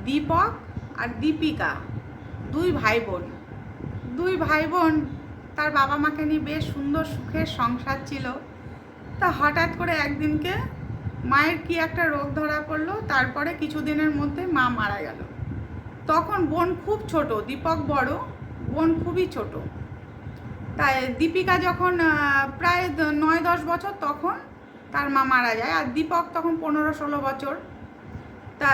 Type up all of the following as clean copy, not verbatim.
দীপক আর দীপিকা দুই ভাই বোন তার বাবা মাকে নিয়ে বেশ সুন্দর সুখের সংসার ছিল। তা হঠাৎ করে একদিনকে মায়ের কি একটা রোগ ধরা পড়লো, তারপরে কিছুদিনের মধ্যে মা মারা গেল। তখন বোন খুব ছোট, দীপক বড়, বোন খুবই ছোট। তাই দীপিকা যখন প্রায় 9-10 বছর তখন তার মা মারা যায়, আর দীপক তখন 15-16 বছর। তা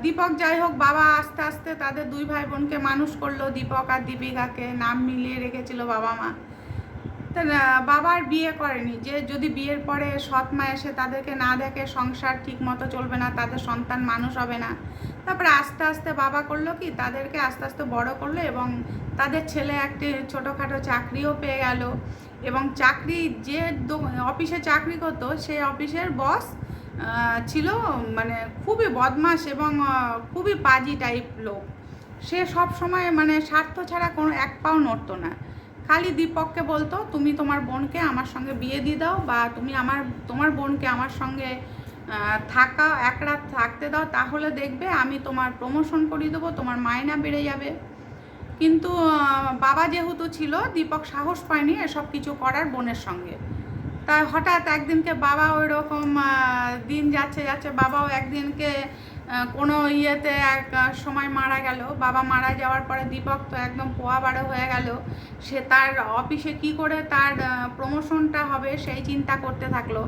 দীপক যাই হোক, বাবা আস্তে আস্তে তাদের দুই ভাই বোনকে মানুষ করলো, দীপক আর দীপিকাকে নাম মিলিয়ে রেখেছিল বাবা মা। তা বাবা আর বিয়ে করেনি, যে যদি বিয়ের পরে সৎ মা এসে তাদেরকে না দেখে সংসার ঠিক মতো চলবে না, তাদের সন্তান মানুষ হবে না। তারপরে আস্তে আস্তে বাবা করলো কি, তাদেরকে আস্তে আস্তে বড় করলো, এবং তাদের ছেলে একটি ছোটোখাটো চাকরিও পেয়ে গেল। এবং চাকরি যে অফিসে চাকরি করতো, সেই অফিসের বস ছিল মানে খুবই বদমাশ এবং খুবই পাজি টাইপ লোক। সে সব সময় মানে স্বার্থ ছাড়া কোনো এক পাও নড়তো না। খালি দীপককে বলতো, তুমি তোমার বোনকে আমার সঙ্গে বিয়ে দিয়ে দাও, বা তুমি তোমার বোনকে আমার সঙ্গে এক রাত থাকতে দাও, তাহলে দেখবে আমি তোমার প্রমোশন করিয়ে দেবো, তোমার মায়না বেড়ে যাবে। কিন্তু বাবা যেহেতু ছিল, দীপক সাহস পায়নি এসব কিছু করার বোনের সঙ্গে। তাই হঠাৎ একদিনকে বাবা ওই রকম দিন যাচ্ছে যাচ্ছে বাবাও একদিনকে কোনো ইয়েতে এক সময় মারা গেল। বাবা মারা যাওয়ার পরে দীপক তো একদম পোয়া বারো হয়ে গেল। সে তার অফিসে কি করে তার প্রমোশনটা হবে সেই চিন্তা করতে থাকলো।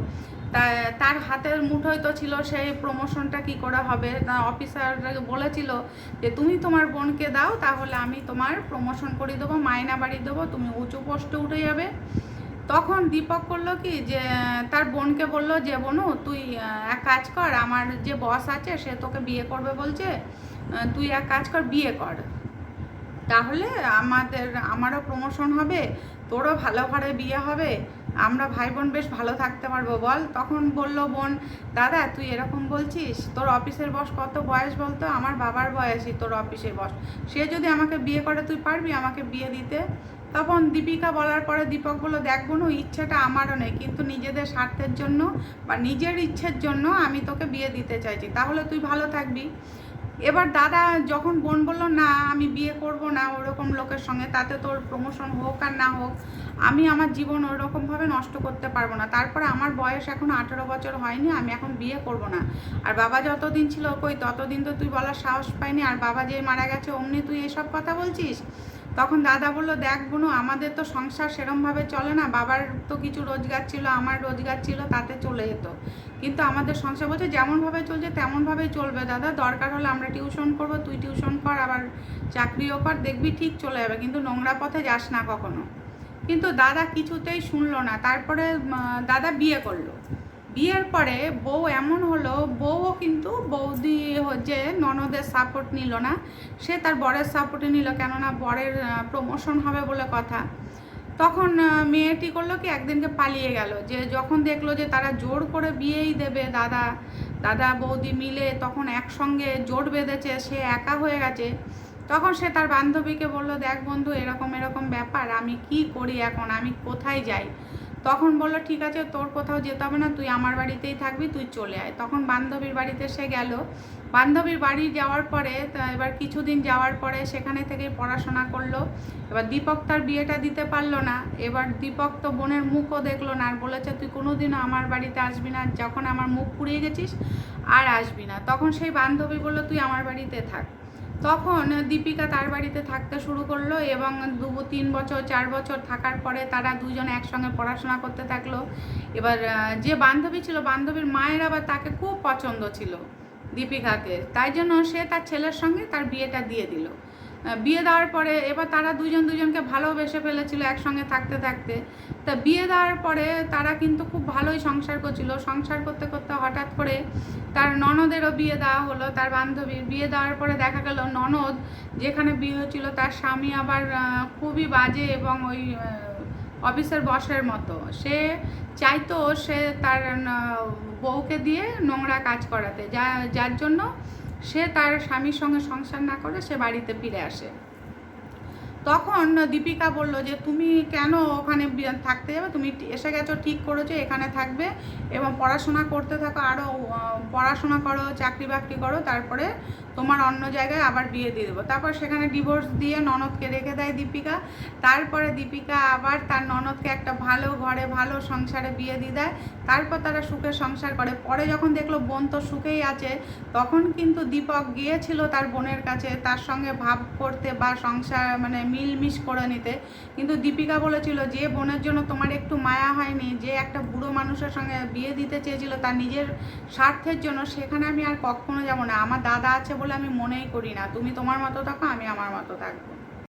তার হাতের মুঠোয় তো ছিল সেই প্রমোশনটা কি করে হবে। অফিসার বলেছিল যে তুমি তোমার বোনকে দাও, তাহলে আমি তোমার প্রমোশন করে দেবো, মাইনা বাড়িয়ে দেবো, তুমি উঁচু পোস্টে উঠে যাবে। তখন দীপক করলো কি, যে তার বোনকে বললো যে বোনু তুই এক কাজ কর, আমার যে বস আছে সে তোকে বিয়ে করবে বলছে, তুই এক কাজ কর, বিয়ে কর, তাহলে আমারও প্রমোশন হবে, তোরও ভালো ঘরে বিয়ে হবে, আমরা ভাই বোন বেশ ভালো থাকতে পারবো বল। তখন বলল বোন, দাদা তুই এরকম বলছিস, তোর অফিসের বস কত বয়স বলতো? আমার বাবার বয়সই তোর অফিসের বস, সে যদি আমাকে বিয়ে করে তুই পারবি আমাকে বিয়ে দিতে? তখন দীপিকা বলার পরে দীপক বললো, দেখ বোনু, ইচ্ছেটা আমারও নেই, কিন্তু নিজেদের স্বার্থের জন্য বা নিজের ইচ্ছের জন্য আমি তোকে বিয়ে দিতে চাইছি, তাহলে তুই ভালো থাকবি। এবার দাদা যখন বোন বললো না আমি বিয়ে করব না ওরকম লোকের সঙ্গে, তাতে তোর প্রমোশন হোক আর না হোক, আমি আমার জীবন ওরকমভাবে নষ্ট করতে পারবো না, তারপরে আমার বয়স এখনও 18 বছর হয়নি, আমি এখন বিয়ে করব না। আর বাবা যতদিন ছিল কই ততদিন তো তুই বলার সাহস পাইনি, আর বাবা যে মারা গেছে অমনি তুই এসব কথা বলছিস। তখন দাদা বললো, দেখ বোনু, আমাদের তো সংসার সেরমভাবে চলে না, বাবার তো কিছু রোজগার ছিল, আমার রোজগার ছিল, তাতে চলে যেত, কিন্তু আমাদের সংসার বলছে যেমনভাবে চলছে তেমনভাবেই চলবে দাদা, দরকার হলে আমরা টিউশন করব, তুই টিউশন কর, আবার চাকরিও কর, দেখবি ঠিক চলে যাবে, কিন্তু নোংরা পথে যাস না কখনো। কিন্তু দাদা কিছুতেই শুনলো না। তারপরে দাদা বিয়ে করলো। বিয়ের পরে বউ এমন হলো, বউও কিন্তু বৌদি যে ননদের সাপোর্ট নিল না, সে তার বরের সাপোর্টে নিল, কেননা বরের প্রমোশন হবে বলে কথা। তখন মেয়েটি করলো কি, একদিনকে পালিয়ে গেল, যে যখন দেখলো যে তারা জোর করে বিয়েই দেবে, দাদা বৌদি মিলে তখন একসঙ্গে জোট বেঁধেছে, সে একা হয়ে গেছে। তখন সে তার বান্ধবীকে বললো, দেখ বন্ধু, এরকম এরকম ব্যাপার, আমি কি করি এখন, আমি কোথায় যাই? তখন বললো, ঠিক আছে, তোর কোথাও যেতে হবে না, তুই আমার বাড়িতেই থাকবি, তুই চলে আয়। তখন বান্ধবীর বাড়িতে সে গেল। বান্ধবীর বাড়ি যাওয়ার পরে এবার কিছুদিন যাওয়ার পরে সেখানে থেকে পড়াশোনা করলো। এবার দীপক তার বিয়েটা দিতে পারলো না। এবার দীপক তো বোনের মুখও দেখলো না, আর বলেছে তুই কোনোদিনও আমার বাড়িতে আসবি না, যখন আমার মুখ পুড়িয়ে গেছিস আর আসবি না। তখন সেই বান্ধবী বললো, তুই আমার বাড়িতে থাক। তখন দীপিকা তার বাড়িতে থাকতে শুরু করলো, এবং 2-3 বছর 4 বছর থাকার পরে তারা দুজন একসঙ্গে পড়াশোনা করতে থাকলো। এবার যে বান্ধবী ছিল, বান্ধবীর মায়ের আবার তাকে খুব পছন্দ ছিল দীপিকাকে, তাই জন্য সে তার ছেলের সঙ্গে তার বিয়েটা দিয়ে দিল। বিয়ে দেওয়ার পরে এবার তারা দুজনকে ভালোবেসে ফেলেছিল একসঙ্গে থাকতে থাকতে। তা বিয়ে দেওয়ার পরে তারা কিন্তু খুব ভালোই সংসার করছিল। সংসার করতে করতে হঠাৎ করে তার ননদেরও বিয়ে দেওয়া হলো। তার বান্ধবীর বিয়ে দেওয়ার পরে দেখা গেল ননদ যেখানে বিয়ে হয়েছিল তার স্বামী আবার খুবই বাজে এবং ওই অফিসের বসের মতো। সে চাইতো সে তার বউকে দিয়ে নোংরা কাজ করাতে, যার জন্য সে তার স্বামীর সঙ্গে সংসার না করে সে বাড়িতে ফিরে আসে। তখন দীপিকা বলল যে তুমি কেন ওখানে থাকতে যাবে, তুমি এসে গেছো ঠিক করেছো, এখানে থাকবে এবং পড়াশোনা করতে থাকো, আরও পড়াশোনা করো, চাকরি বাকরি করো, তারপরে তোমার অন্য জায়গায় আবার বিয়ে দিয়ে দেবো। তারপর সেখানে ডিভোর্স দিয়ে ননদকে রেখে দেয় দীপিকা। তারপরে দীপিকা আবার তার ননদকে একটা ভালো ঘরে ভালো সংসারে বিয়ে দিয়ে দেয়। তারপর তারা সুখে সংসার করে। পরে যখন দেখলো বোন তো সুখেই আছে, তখন কিন্তু দীপক গিয়েছিল তার বোনের কাছে তার সঙ্গে ভাব করতে বা সংসার মানে মিলমিশ করে নিতে। কিন্তু দীপিকা বলেছিল যে বোনের জন্য তোমার একটু মায়া হয়নি, যে একটা বুড়ো মানুষের সঙ্গে বিয়ে দিতে চেয়েছিল তার নিজের স্বার্থের জন্য, সেখানে আমি আর কখনো যাবো না। আমার দাদা আছে বলে আমি মনেই করি না। তুমি তোমার মতো থাকো, আমি আমার মতো থাকবো।